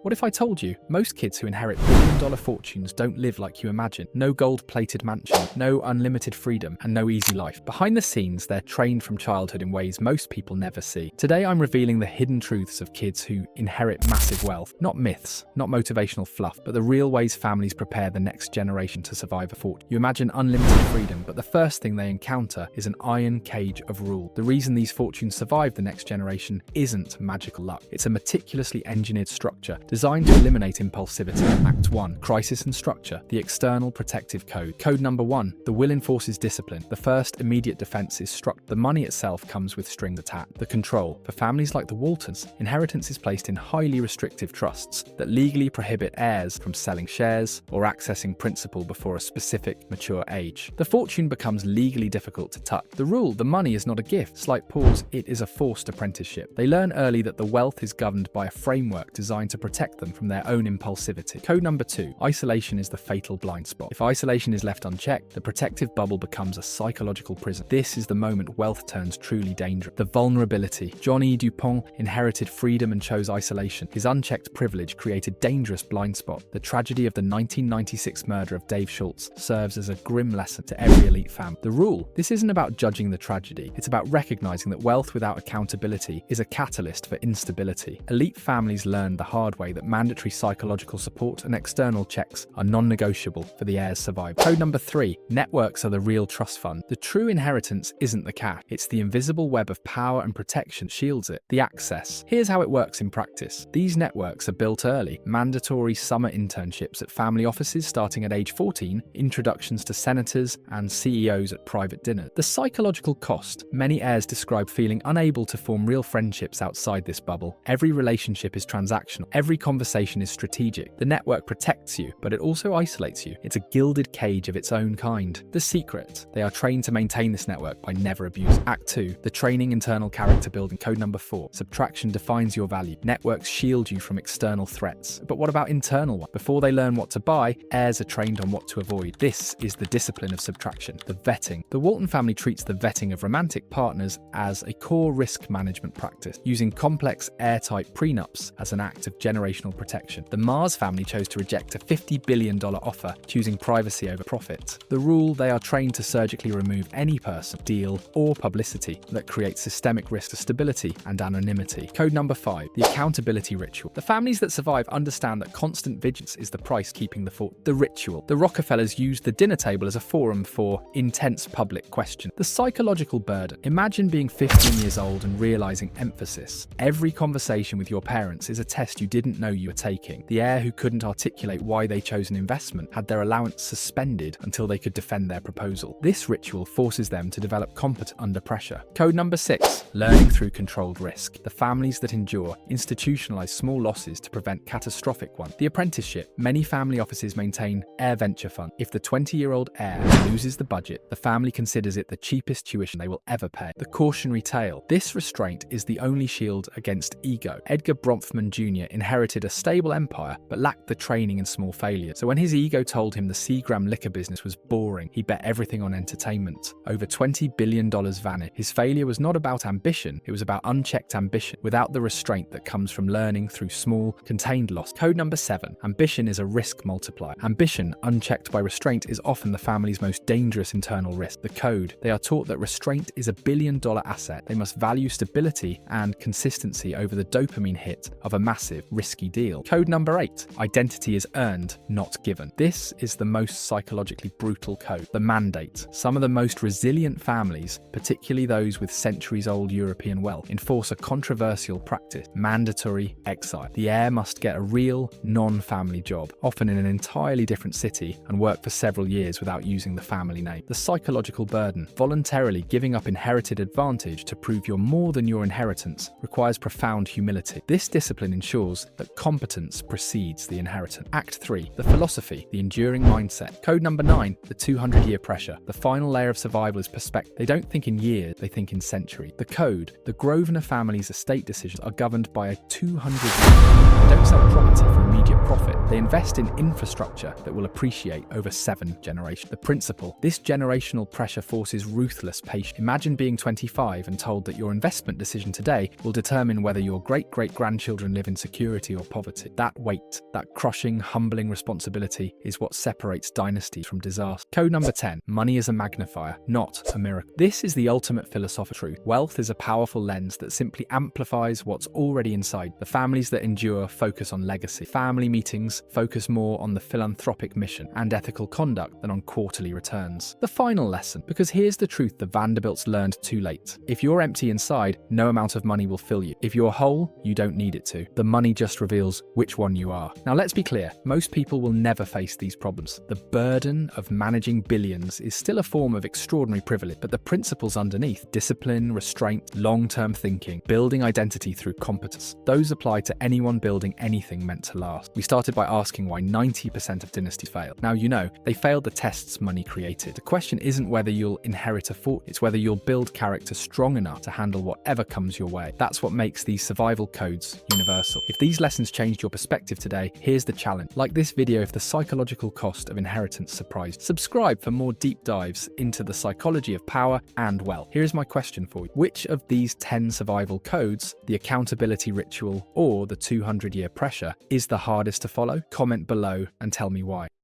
What if I told you most kids who inherit billion-dollar fortunes don't live like you imagine? No gold-plated mansion, no unlimited freedom, and no easy life. Behind the scenes, they're trained from childhood in ways most people never see. Today, I'm revealing the hidden truths of kids who inherit massive wealth. Not myths, not motivational fluff, but the real ways families prepare the next generation to survive a fortune. You imagine unlimited freedom, but the first thing they encounter is an iron cage of rule. The reason these fortunes survive the next generation isn't magical luck. It's a meticulously engineered structure designed to eliminate impulsivity. Act 1. Crisis and structure. The external protective code. Code number 1. The will enforces discipline. The first immediate defense is structure. The money itself comes with strings attached. The control. For families like the Waltons, inheritance is placed in highly restrictive trusts that legally prohibit heirs from selling shares or accessing principal before a specific mature age. The fortune becomes legally difficult to touch. The rule. The money is not a gift. Slight pause. It is a forced apprenticeship. They learn early that the wealth is governed by a framework designed to protect them from their own impulsivity. Code number 2. Isolation is the fatal blind spot. If isolation is left unchecked, the protective bubble becomes a psychological prison. This is the moment wealth turns truly dangerous. The vulnerability. Johnny Dupont inherited freedom and chose isolation. His unchecked privilege created dangerous blind spot. The tragedy of the 1996 murder of Dave Schultz serves as a grim lesson to every elite family. The rule. This isn't about judging the tragedy. It's about recognizing that wealth without accountability is a catalyst for instability. Elite families learn the hard way that mandatory psychological support and external checks are non-negotiable for the heirs' survival. Code number 3. Networks are the real trust fund. The true inheritance isn't the cash. It's the invisible web of power and protection that shields it. The access. Here's how it works in practice. These networks are built early. Mandatory summer internships at family offices starting at age 14, introductions to senators and CEOs at private dinner. The psychological cost. Many heirs describe feeling unable to form real friendships outside this bubble. Every relationship is transactional. Every conversation is strategic. The network protects you, but it also isolates you. It's a gilded cage of its own kind. The secret. They are trained to maintain this network by never abusing. Act 2. The training internal character building. Code number 4. Subtraction defines your value. Networks shield you from external threats. But what about internal ones? Before they learn what to buy, heirs are trained on what to avoid. This is the discipline of subtraction. The vetting. The Walton family treats the vetting of romantic partners as a core risk management practice, using complex airtight prenups as an act of generational protection. The Mars family chose to reject a $50 billion offer, choosing privacy over profit. The rule. They are trained to surgically remove any person, deal, or publicity that creates systemic risk to stability and anonymity. Code number 5. The accountability ritual. The families that survive understand that constant vigilance is the price keeping the fort. The ritual. The Rockefellers used the dinner table as a forum for intense public question. The psychological burden. Imagine being 15 years old and realizing emphasis. Every conversation with your parents is a test you didn't know you were taking. The heir who couldn't articulate why they chose an investment had their allowance suspended until they could defend their proposal. This ritual forces them to develop competence under pressure. Code number 6. Learning through controlled risk. The families that endure institutionalize small losses to prevent catastrophic ones. The apprenticeship. Many family offices maintain Heir Venture Fund. If the 20-year-old heir loses the budget, the family considers it the cheapest tuition they will ever pay. The cautionary tale. This restraint is the only shield against ego. Edgar Bronfman Jr. inherited a stable empire but lacked the training in small failures. So when his ego told him the Seagram liquor business was boring, he bet everything on entertainment. Over $20 billion vanished. His failure was not about ambition, it was about unchecked ambition, without the restraint that comes from learning through small, contained loss. Code number 7. Ambition is a risk multiplier. Ambition, unchecked by restraint, is often the family's most dangerous internal risk. The code. They are taught that restraint is a billion-dollar asset. They must value stability and consistency over the dopamine hit of a massive, risky deal. Code number 8. Identity is earned, not given. This is the most psychologically brutal code. The mandate. Some of the most resilient families, particularly those with centuries-old European wealth, enforce a controversial practice: mandatory exile. The heir must get a real, non-family job, often in an entirely different city, and work for several years without using the family name. The psychological burden. Voluntarily giving up inherited advantage to prove you're more than your inheritance requires profound humility. This discipline ensures that competence precedes the inheritance. Act 3. The philosophy. The enduring mindset. Code number 9. The 200-year pressure. The final layer of survival is perspective. They don't think in years, they think in centuries. The code. The Grosvenor family's estate decisions are governed by a 200-year. They don't sell property for immediate profit. They invest in infrastructure that will appreciate over 7 generations. The principle: this generational pressure forces ruthless patience. Imagine being 25 and told that your investment decision today will determine whether your great-great-grandchildren live in security or poverty. That weight, that crushing, humbling responsibility is what separates dynasties from disaster. Code number 10. Money is a magnifier, not a miracle. This is the ultimate philosophical truth. Wealth is a powerful lens that simply amplifies what's already inside. The families that endure focus on legacy. Family meetings focus more on the philanthropic mission and ethical conduct than on quarterly returns. The final lesson, because here's the truth the Vanderbilts learned too late. If you're empty inside, no amount of money will fill you. If you're whole, you don't need it to. The money just reveals which one you are. Now let's be clear, most people will never face these problems. The burden of managing billions is still a form of extraordinary privilege, but the principles underneath, discipline, restraint, long-term thinking, building identity through competence, those apply to anyone building anything meant to last. We started by asking why 90% of dynasties fail. Now you know, they failed the tests money created. The question isn't whether you'll inherit a fortune, it's whether you'll build character strong enough to handle whatever comes your way. That's what makes these survival codes universal. If these lessons changed your perspective today, here's the challenge. Like this video if the psychological cost of inheritance surprised. Subscribe for more deep dives into the psychology of power and wealth. Here's my question for you. Which of these 10 survival codes, the accountability ritual or the 200-year pressure, is the hardest to follow? Comment below and tell me why.